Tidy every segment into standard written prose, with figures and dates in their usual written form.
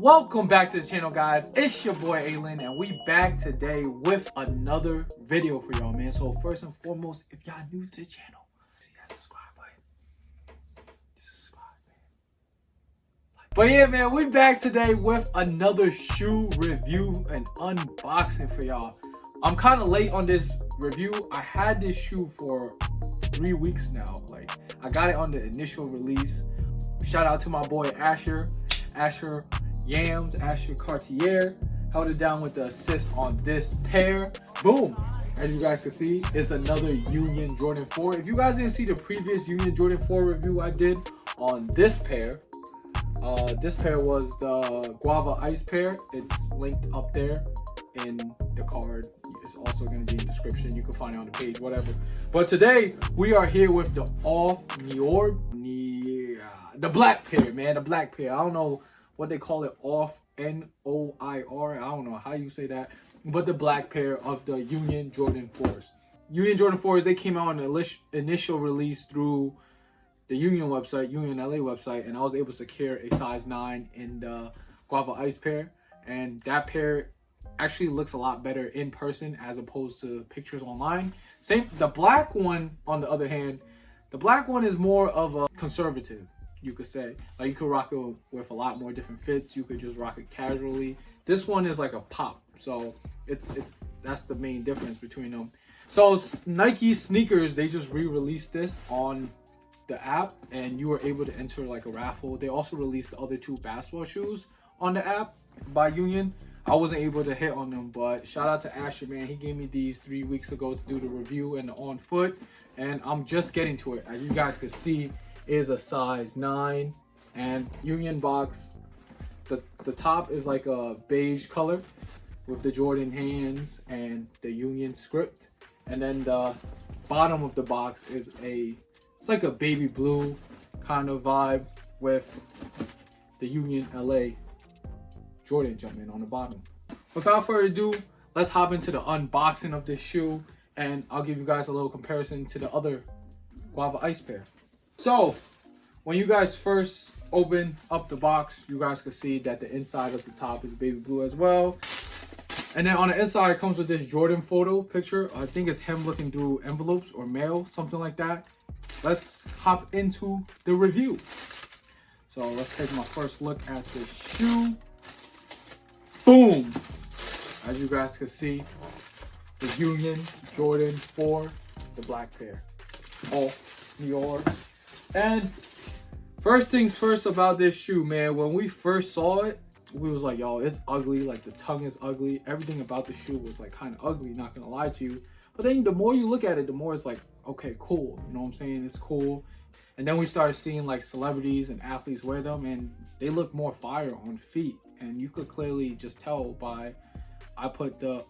Welcome back to the channel, guys. It's your boy ALin, and we back today with another video for y'all, man. So first and foremost, if y'all new to the channel, see that subscribe button. Just subscribe, man. But yeah, man, we back today with another shoe review and unboxing for y'all. I'm kind of late on this review. I had this shoe for 3 weeks now. Like, I got it on the initial release. Shout out to my boy Asher Yams, Asher Cartier, held it down with the assist on this pair. Boom! As you guys can see, it's another Union Jordan 4. If you guys didn't see the previous Union Jordan 4 review I did on this pair was the Guava Ice pair. It's linked up there in the card. It's also going to be in the description. You can find it on the page, whatever. But today, we are here with the Noir, the black pair, man. The black pair. I don't know what they call it, off Noir. I don't know how you say that, but the black pair of the Union Jordan 4s. Union Jordan 4s, they came out on the initial release through the Union website, Union LA website, and I was able to secure a size 9 in the Guava Ice pair, and that pair actually looks a lot better in person as opposed to pictures online. The black one, on the other hand, the black one is more of a conservative, you could say. Like, you could rock it with a lot more different fits. You could just rock it casually. This one is like a pop, so that's the main difference between them. So Nike sneakers, they just re-released this on the app, and you were able to enter like a raffle. They also released the other 2 basketball shoes on the app by Union. I wasn't able to hit on them, but shout out to Asher, man. He gave me these 3 weeks ago to do the review and the on foot, and I'm just getting to it. As you guys can see, is a size 9, and Union box, the top is like a beige color with the Jordan hands and the Union script, and then the bottom of the box is it's like a baby blue kind of vibe with the Union LA Jordan Jumpman on the bottom. Without further ado, let's hop into the unboxing of this shoe, and I'll give you guys a little comparison to the other Guava Ice pair. So, when you guys first open up the box, you guys can see that the inside of the top is baby blue as well. And then on the inside, it comes with this Jordan photo picture. I think it's him looking through envelopes or mail, something like that. Let's hop into the review. So, let's take my first look at this shoe. Boom! As you guys can see, the Union Jordan 4, the black pair. Noir. And first things first about this shoe, man. When we first saw it, we was like, yo, it's ugly. Like, the tongue is ugly. Everything about the shoe was like kind of ugly, not gonna lie to you. But then the more you look at it, the more it's like, okay, cool. You know what I'm saying? It's cool. And then we started seeing like celebrities and athletes wear them, and they look more fire on feet. And you could clearly just tell by, I put the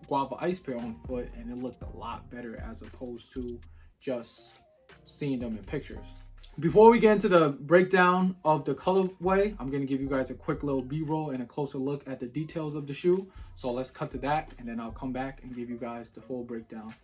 Guava Ice pair on foot, and it looked a lot better as opposed to just seeing them in pictures. Before we get into the breakdown of the colorway, I'm going to give you guys a quick little B-roll and a closer look at the details of the shoe. So let's cut to that, and then I'll come back and give you guys the full breakdown.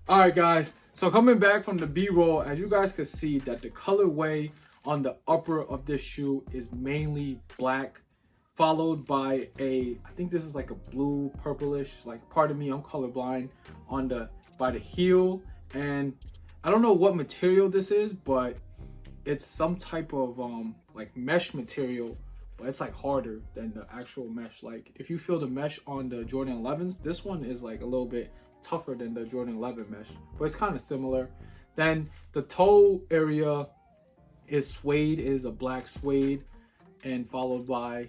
Alright guys, so coming back from the B-roll, as you guys can see that the colorway on the upper of this shoe is mainly black, followed by I think this is like a blue purplish, like, pardon me, I'm colorblind, by the heel. And I don't know what material this is, but it's some type of like mesh material, but it's like harder than the actual mesh. Like, if you feel the mesh on the Jordan 11s, this one is like a little bit tougher than the Jordan 11 mesh, but it's kind of similar. Then the toe area is suede, is a black suede, and followed by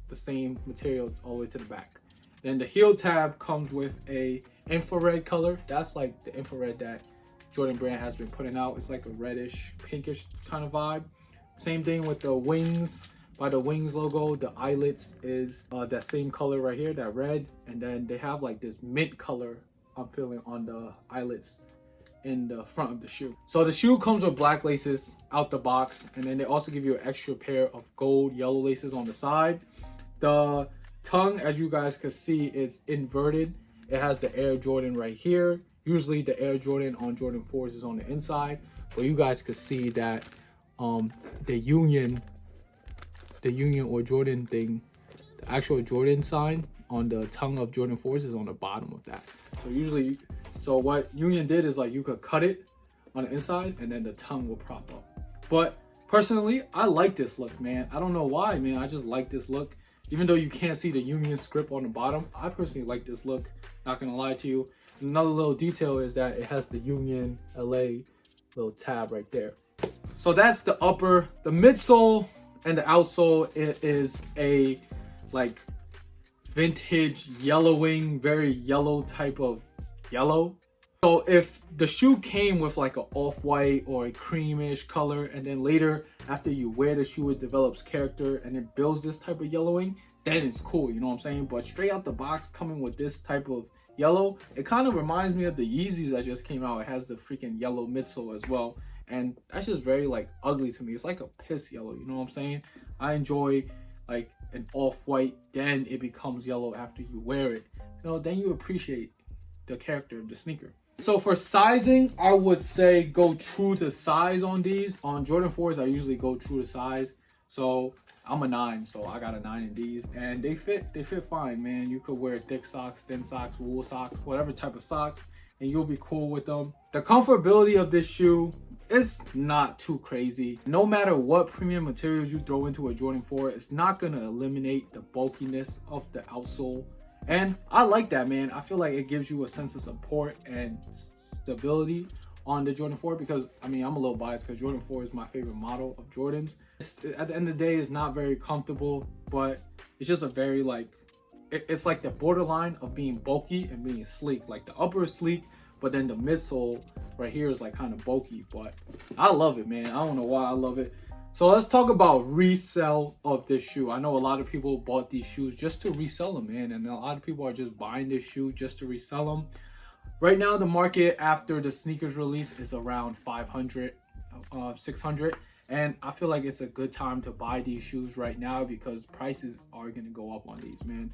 the same material all the way to the back. Then the heel tab comes with a infrared color. That's like the infrared that Jordan brand has been putting out. It's like a reddish pinkish kind of vibe. Same thing with the wings. By the wings logo, the eyelets is that same color right here, that red, and then they have like this mint color I'm feeling on the eyelets in the front of the shoe. So the shoe comes with black laces out the box, and then they also give you an extra pair of gold yellow laces on the side. The tongue, as you guys can see, is inverted. It has the Air Jordan right here. Usually the Air Jordan on Jordan 4s is on the inside, but you guys could see that the Union or Jordan thing, the actual Jordan sign on the tongue of Jordan 4s is on the bottom of that. So what Union did is, like, you could cut it on the inside and then the tongue will prop up. But personally, I like this look, man. I don't know why, man. I just like this look. Even though you can't see the Union script on the bottom, I personally like this look. Not gonna lie to you. Another little detail is that it has the Union LA little tab right there. So that's the upper. The midsole and the outsole, it is a like vintage yellowing, very yellow type of yellow. So if the shoe came with like an off-white or a creamish color, and then later after you wear the shoe it develops character and it builds this type of yellowing, then it's cool, you know what I'm saying? But straight out the box coming with this type of yellow, it kind of reminds me of the Yeezys that just came out. It has the freaking yellow midsole as well, and that's just very like ugly to me. It's like a piss yellow, you know what I'm saying? I enjoy like an off-white, then it becomes yellow after you wear it, you know, then you appreciate the character of the sneaker. So for sizing, I would say go true to size on these. On Jordan 4s, I usually go true to size. So I'm a 9, so I got a 9 in these, and they fit fine, man. You could wear thick socks, thin socks, wool socks, whatever type of socks, and you'll be cool with them. The comfortability of this shoe is not too crazy. No matter what premium materials you throw into a Jordan 4, it's not gonna eliminate the bulkiness of the outsole. And I like that, man. I feel like it gives you a sense of support and stability on the Jordan 4, because I mean, I'm a little biased because Jordan 4 is my favorite model of Jordans. At the end of the day, it's not very comfortable, but it's just a very like, it's like the borderline of being bulky and being sleek. Like the upper is sleek, but then the midsole right here is like kind of bulky. But I love it, man. I don't know why I love it. So let's talk about resale of this shoe. I know a lot of people bought these shoes just to resell them, man. And a lot of people are just buying this shoe just to resell them. Right now, the market after the sneakers release is around 500, 600. And I feel like it's a good time to buy these shoes right now because prices are going to go up on these, man.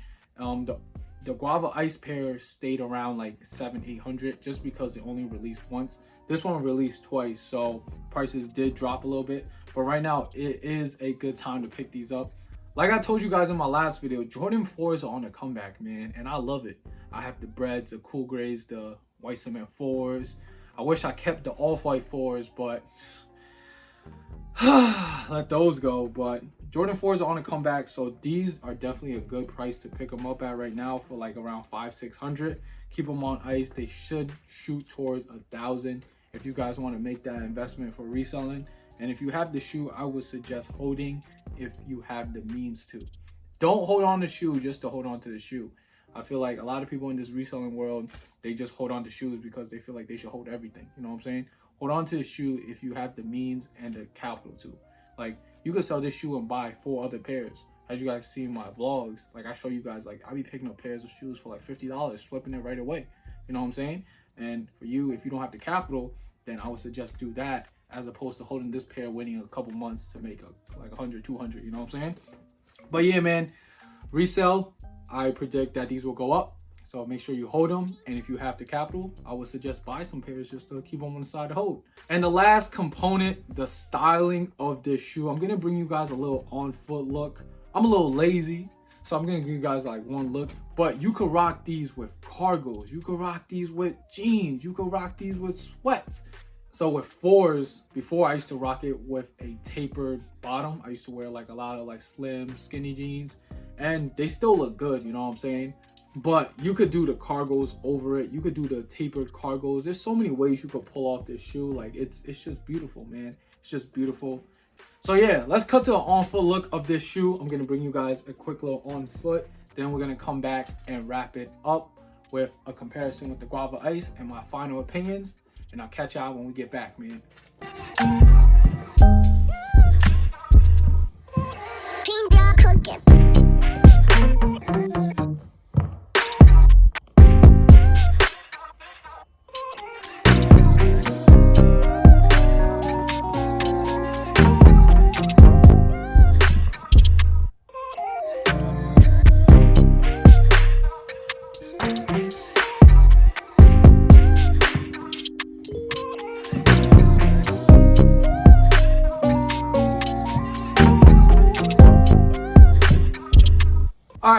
The Guava Ice pair stayed around like 700-800 just because they only released once. This one released twice, so prices did drop a little bit. But right now, it is a good time to pick these up. Like I told you guys in my last video, Jordan 4s are on a comeback, man, and I love it. I have the Breads, the Cool Grays, the White Cement 4s. I wish I kept the Off-White 4s, but let those go. But Jordan 4s are on a comeback, so these are definitely a good price to pick them up at right now for like around 500-600. Keep them on ice. They should shoot towards 1,000 if you guys want to make that investment for reselling. And if you have the shoe, I would suggest holding if you have the means to. Don't hold on to the shoe just to hold on to the shoe. I feel like a lot of people in this reselling world, they just hold on to shoes because they feel like they should hold everything. You know what I'm saying? Hold on to the shoe if you have the means and the capital to. Like, you could sell this shoe and buy 4 other pairs. As you guys see in my vlogs, like I show you guys, like I be picking up pairs of shoes for like $50, flipping it right away. You know what I'm saying? And for you, if you don't have the capital, then I would suggest do that as opposed to holding this pair, waiting a couple months to make like 100, 200, you know what I'm saying? But yeah, man, resale, I predict that these will go up. So make sure you hold them. And if you have the capital, I would suggest buy some pairs just to keep them on the side to hold. And the last component, the styling of this shoe. I'm going to bring you guys a little on foot look. I'm a little lazy, so I'm going to give you guys like one look. But you could rock these with cargos. You could rock these with jeans. You could rock these with sweats. So with 4s, before I used to rock it with a tapered bottom. I used to wear like a lot of like slim, skinny jeans. And they still look good, you know what I'm saying? But you could do the cargos over it. You could do the tapered cargos. There's so many ways you could pull off this shoe. Like it's just beautiful, man. It's just beautiful. So yeah, let's cut to an on foot look of this shoe. I'm gonna bring you guys a quick little on foot. Then we're gonna come back and wrap it up with a comparison with the Guava Ice and my final opinions. And I'll catch y'all when we get back, man.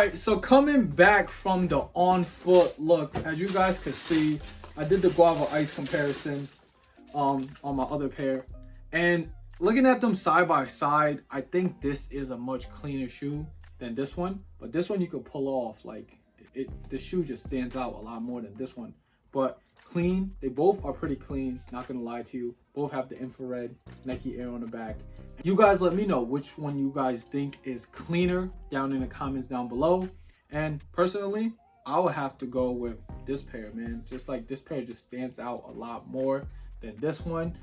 Alright, so coming back from the on foot look, as you guys can see, I did the Guava Ice comparison on my other pair, and looking at them side by side, I think this is a much cleaner shoe than this one. But this one you could pull off, like the shoe just stands out a lot more than this one. But clean, they both are pretty clean, not gonna lie to you. Both have the infrared Nike Air on the back. You guys let me know which one you guys think is cleaner down in the comments down below. And personally, I would have to go with this pair, man. Just like this pair just stands out a lot more than this one.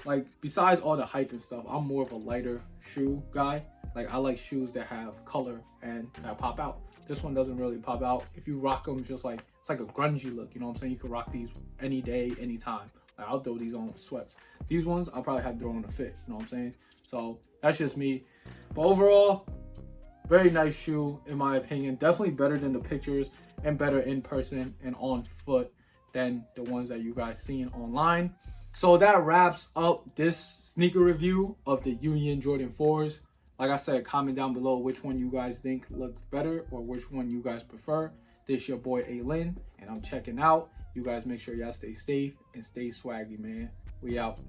Like, besides all the hype and stuff, I'm more of a lighter shoe guy. Like, I like shoes that have color and that pop out. This one doesn't really pop out. If you rock them, just like, it's like a grungy look, you know what I'm saying? You can rock these any day, anytime. Like, I'll throw these on with sweats. These ones, I'll probably have to throw on a fit, you know what I'm saying? So, that's just me. But overall, very nice shoe, in my opinion. Definitely better than the pictures and better in person and on foot than the ones that you guys seen online. So that wraps up this sneaker review of the Unknwn Jordan 4s. Like I said, comment down below which one you guys think looked better or which one you guys prefer. This your boy ALin, and I'm checking out. You guys make sure y'all stay safe and stay swaggy, man. We out.